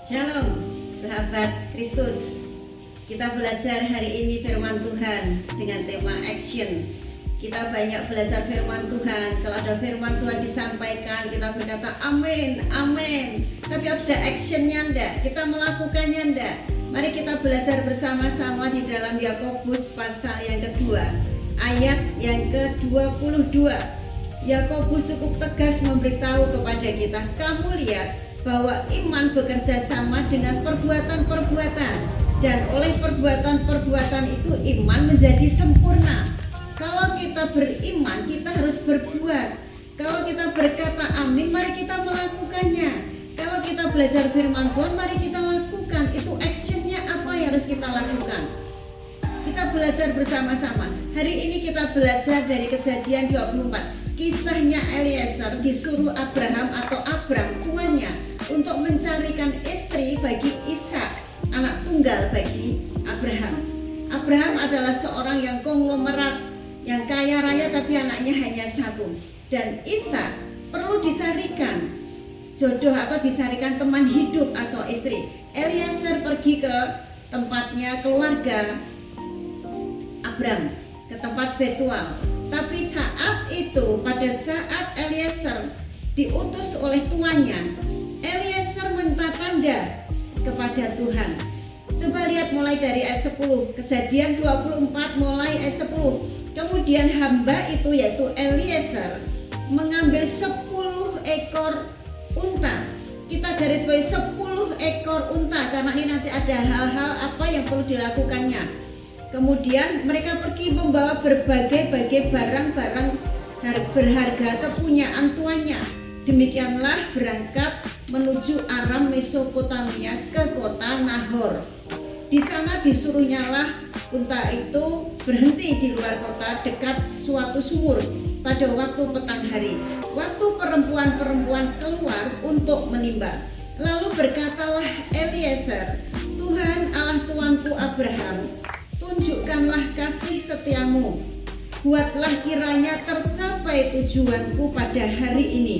Shalom, sahabat Kristus. Kita belajar hari ini firman Tuhan dengan tema action. Kita banyak belajar firman Tuhan. Kalau ada firman Tuhan disampaikan, kita berkata amin, amin. Tapi ada actionnya enggak? Kita melakukannya enggak? Mari kita belajar bersama-sama di dalam Yakobus pasal yang kedua, ayat yang ke-22. Yakobus cukup tegas memberitahu kepada kita, kamu lihat bahwa iman bekerja sama dengan perbuatan-perbuatan, dan oleh perbuatan-perbuatan itu iman menjadi sempurna. Kalau kita beriman, kita harus berbuat. Kalau kita berkata amin, mari kita melakukannya. Kalau kita belajar firman Tuhan, mari kita lakukan. Itu actionnya apa yang harus kita lakukan. Kita belajar bersama-sama. Hari ini kita belajar dari Kejadian 24. Kisahnya Eliezer disuruh Abraham atau Abram tuannya untuk mencarikan istri bagi Ishak, anak tunggal bagi Abraham. Abraham adalah seorang yang konglomerat, yang kaya raya tapi anaknya hanya satu. Dan Ishak perlu dicarikan jodoh atau dicarikan teman hidup atau istri. Eliezer pergi ke tempatnya keluarga Abram, ke tempat Betuel. Tapi pada saat Eliezer diutus oleh tuannya, Eliezer minta tanda kepada Tuhan. Coba lihat mulai dari ayat 10, Kejadian 24 mulai ayat 10. Kemudian hamba itu yaitu Eliezer mengambil 10 ekor unta. Kita garis bawahi 10 ekor unta karena ini nanti ada hal-hal apa yang perlu dilakukannya. Kemudian mereka pergi membawa berbagai barang-barang berharga kepunyaan tuannya. Demikianlah berangkat menuju Aram Mesopotamia ke kota Nahor. Di sana disuruhnyalah unta itu berhenti di luar kota dekat suatu sumur pada waktu petang hari. Waktu perempuan-perempuan keluar untuk menimba. Lalu berkatalah Eliezer, Tuhan Allah tuanku Abraham, tunjukkanlah kasih setiamu. Buatlah kiranya tercapai tujuanku pada hari ini.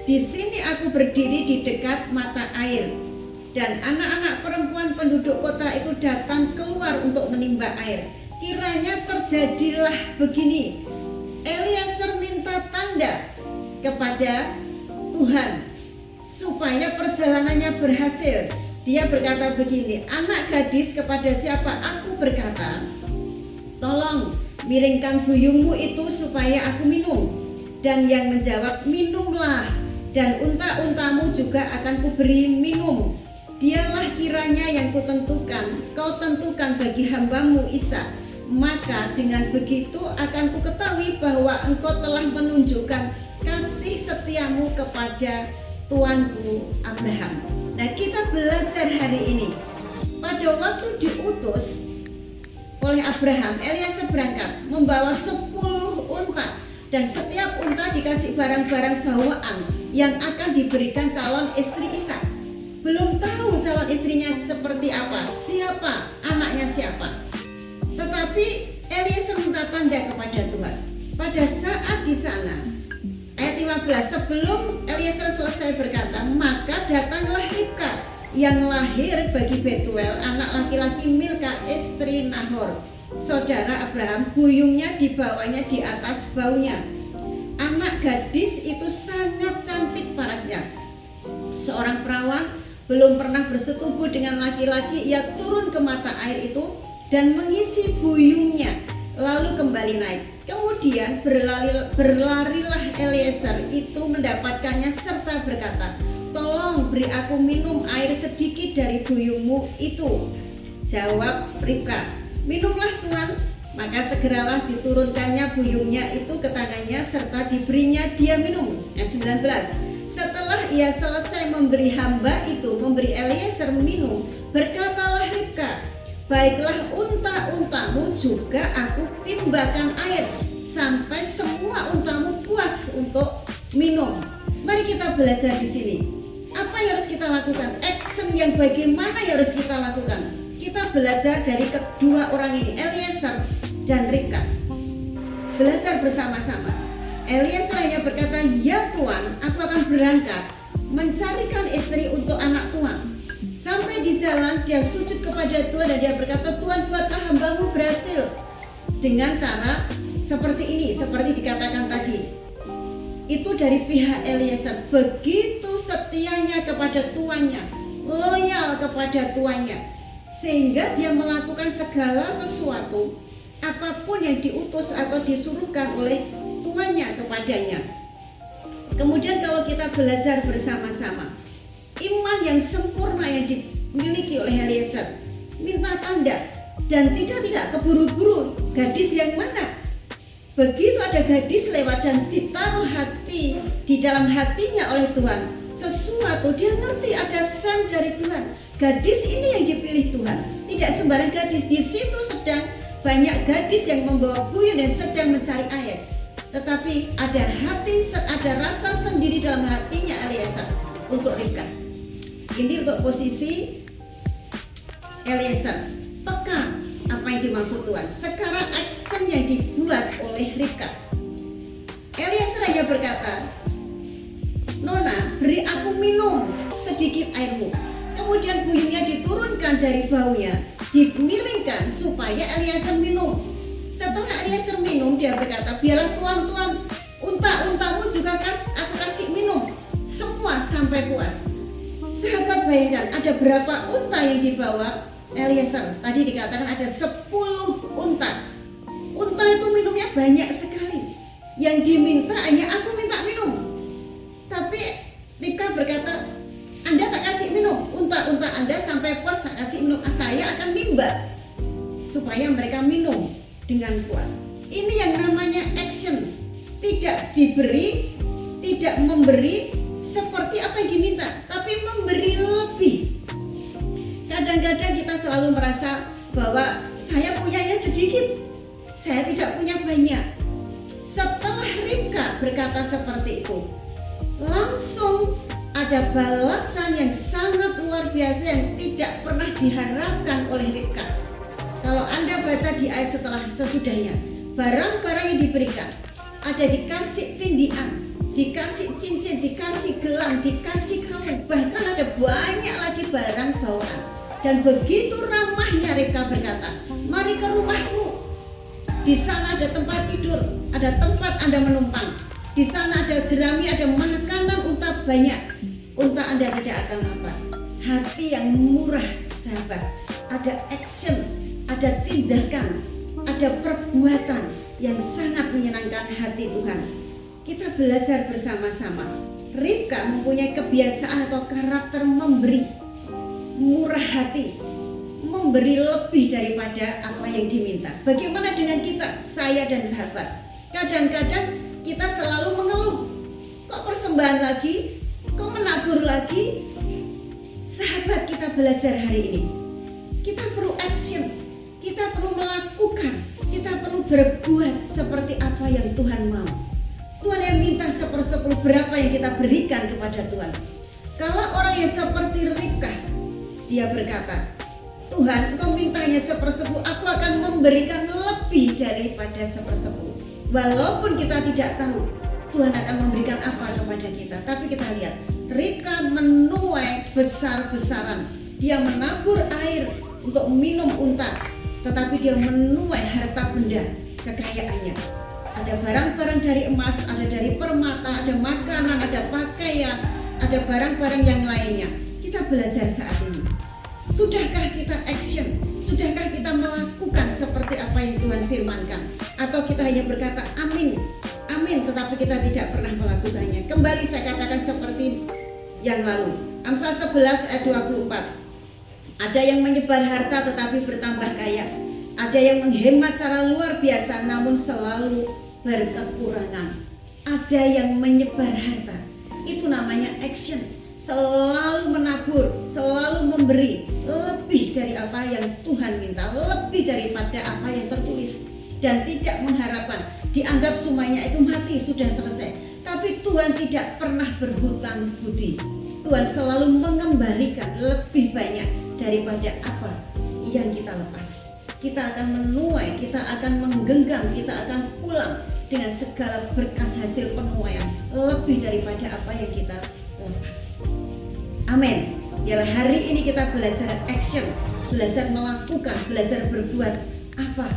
Di sini aku berdiri di dekat mata air, dan anak-anak perempuan penduduk kota itu datang keluar untuk menimba air. Kiranya terjadilah begini. Eliezer minta tanda kepada Tuhan supaya perjalanannya berhasil. Dia berkata begini, anak gadis kepada siapa aku berkata, tolong miringkan buyungmu itu supaya aku minum. Dan yang menjawab, minumlah, dan unta-untamu juga akan kuberi minum. Dialah kiranya yang kutentukan, kau tentukan bagi hambamu Ishak. Maka dengan begitu akan kuketahui bahwa engkau telah menunjukkan kasih setiamu kepada tuanku Abraham. Nah, kita belajar hari ini. Pada waktu diutus oleh Abraham, Eliezer berangkat membawa 10 unta, dan setiap unta dikasih barang-barang bawaan yang akan diberikan calon istri Ishak. Belum tahu calon istrinya seperti apa, siapa, anaknya siapa. Tetapi Eliezer minta tanda kepada Tuhan. Pada saat di sana, ayat 15, sebelum Eliezer selesai berkata, maka datanglah Ribka yang lahir bagi Betuel, anak laki-laki Milka istri Nahor, saudara Abraham. Buyungnya dibawanya di atas baunya. Anak gadis itu sangat cantik parasnya. Seorang perawan belum pernah bersetubuh dengan laki-laki. Ia turun ke mata air itu dan mengisi buyungnya, lalu kembali naik. Kemudian berlarilah Eliezer itu mendapatkannya serta berkata, tolong beri aku minum air sedikit dari buyungmu itu. Jawab Ribka, minumlah Tuhan. Maka segeralah diturunkannya buyungnya itu ke tangannya serta diberinya dia minum. Ayat 19. Setelah ia selesai memberi hamba itu, memberi Eliezer minum, berkatalah Ribka, baiklah unta-untamu juga aku timbakan air sampai semua untamu puas untuk minum. Mari kita belajar di sini. Apa yang harus kita lakukan? Action yang bagaimana yang harus kita lakukan? Kita belajar dari kedua orang ini, Eliezer dan Ribka. Belajar bersama-sama. Eliezer hanya berkata, ya Tuan, aku akan berangkat mencarikan istri untuk anak tuan. Sampai di jalan dia sujud kepada Tuhan dan dia berkata, Tuhan buatlah hambamu berhasil. Dengan cara seperti ini, seperti dikatakan tadi. Itu dari pihak Eliezer, begitu setianya kepada tuannya, loyal kepada tuannya, sehingga dia melakukan segala sesuatu apapun yang diutus atau disuruhkan oleh tuannya kepadanya. Kemudian kalau kita belajar bersama-sama, iman yang sempurna yang dimiliki oleh Eliezer, minta tanda dan tidak keburu-buru. Gadis yang mana? Begitu ada gadis lewat dan ditaruh hati di dalam hatinya oleh Tuhan sesuatu, dia ngerti ada sen dari Tuhan. Gadis ini yang dipilih Tuhan, tidak sembarang gadis. Di situ sedang banyak gadis yang membawa buyut dan sedang mencari air, tetapi ada rasa sendiri dalam hatinya Eliezer untuk Ribka. Ini untuk posisi Eliezer, peka apa yang dimaksud Tuhan. Sekarang action yang dibuat oleh Ribka. Eliezer hanya berkata, Nona, beri aku minum sedikit airmu. Kemudian buyutnya diturunkan dari baunya, dimiringkan supaya Eliezer minum. Setelah Eliezer minum, dia berkata, biarlah tuan-tuan unta-untamu juga aku kasih minum semua sampai puas. Sahabat, bayangkan ada berapa unta yang dibawa Eliezer? Tadi dikatakan ada 10 unta. Unta itu minumnya banyak sekali. Yang diminta hanya aku minta minum. Tapi Ribka berkata, Anda tak kasih minum, unta-unta Anda sampai puas tak kasih minum, saya akan nimba supaya mereka minum dengan puas. Ini yang namanya action. Tidak diberi, tidak memberi seperti apa yang diminta, tapi memberi lebih. Kadang-kadang kita selalu merasa bahwa saya punyanya sedikit, saya tidak punya banyak. Setelah Ribka berkata seperti itu, langsung ada balasan yang sangat luar biasa yang tidak pernah diharapkan oleh Ribka. Kalau Anda baca di ayat sesudahnya, barang-barang yang diberikan, ada dikasih tindian, dikasih cincin, dikasih gelang, dikasih kalung, bahkan ada banyak lagi barang bawaan. Dan begitu ramahnya Ribka berkata, mari ke rumahku. Di sana ada tempat tidur, ada tempat Anda menumpang. Di sana ada jerami, ada makanan unta banyak. Unta Anda tidak akan lapar. Hati yang murah, sahabat. Ada action, ada tindakan, ada perbuatan yang sangat menyenangkan hati Tuhan. Kita belajar bersama-sama. Ribka mempunyai kebiasaan atau karakter memberi, murah hati, memberi lebih daripada apa yang diminta. Bagaimana dengan kita, saya dan sahabat? Kadang-kadang kita selalu mengeluh, kok persembahan lagi, kok menabur lagi. Sahabat, kita belajar hari ini, kita perlu action, kita perlu melakukan, kita perlu berbuat seperti apa yang Tuhan mau. Tuhan yang minta 1/10 berapa yang kita berikan kepada Tuhan. Kalau orang yang seperti Ribka, dia berkata, Tuhan, Engkau mintanya 1/10, aku akan memberikan lebih daripada 1/10. Walaupun kita tidak tahu Tuhan akan memberikan apa kepada kita, tapi kita lihat Ribka menuai besar-besaran. Dia menabur air untuk minum unta, tetapi dia menuai harta benda kekayaannya. Ada barang-barang dari emas, ada dari permata, ada makanan, ada pakaian, ada barang-barang yang lainnya. Kita belajar saat ini. Sudahkah kita action? Sudahkah kita melakukan seperti apa yang Tuhan firmankan? Atau kita hanya berkata amin, amin, tetapi kita tidak pernah melakukannya? Kembali saya katakan seperti yang lalu, Amsal 11 ayat 24. Ada yang menyebar harta tetapi bertambah kaya. Ada yang menghemat secara luar biasa namun selalu berkekurangan. Ada yang menyebar harta, itu namanya action. Selalu menabur, selalu memberi lebih dari apa yang Tuhan minta, lebih daripada apa yang tertulis, dan tidak mengharapkan dianggap semuanya itu mati sudah selesai. Tapi Tuhan tidak pernah berhutang budi. Tuhan selalu mengembalikan lebih banyak daripada apa yang kita lepas. Kita akan menuai, kita akan menggenggam, kita akan pulang dengan segala berkas hasil penuaian lebih daripada apa yang kita lepas. Amin. Ialah hari ini kita belajar action, belajar melakukan, belajar berbuat apa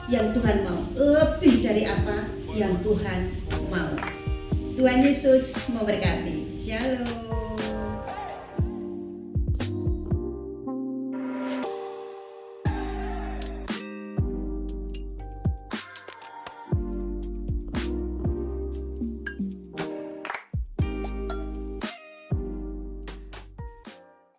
yang Tuhan mau, lebih dari apa yang Tuhan mau. Tuhan Yesus memberkati. Shalom.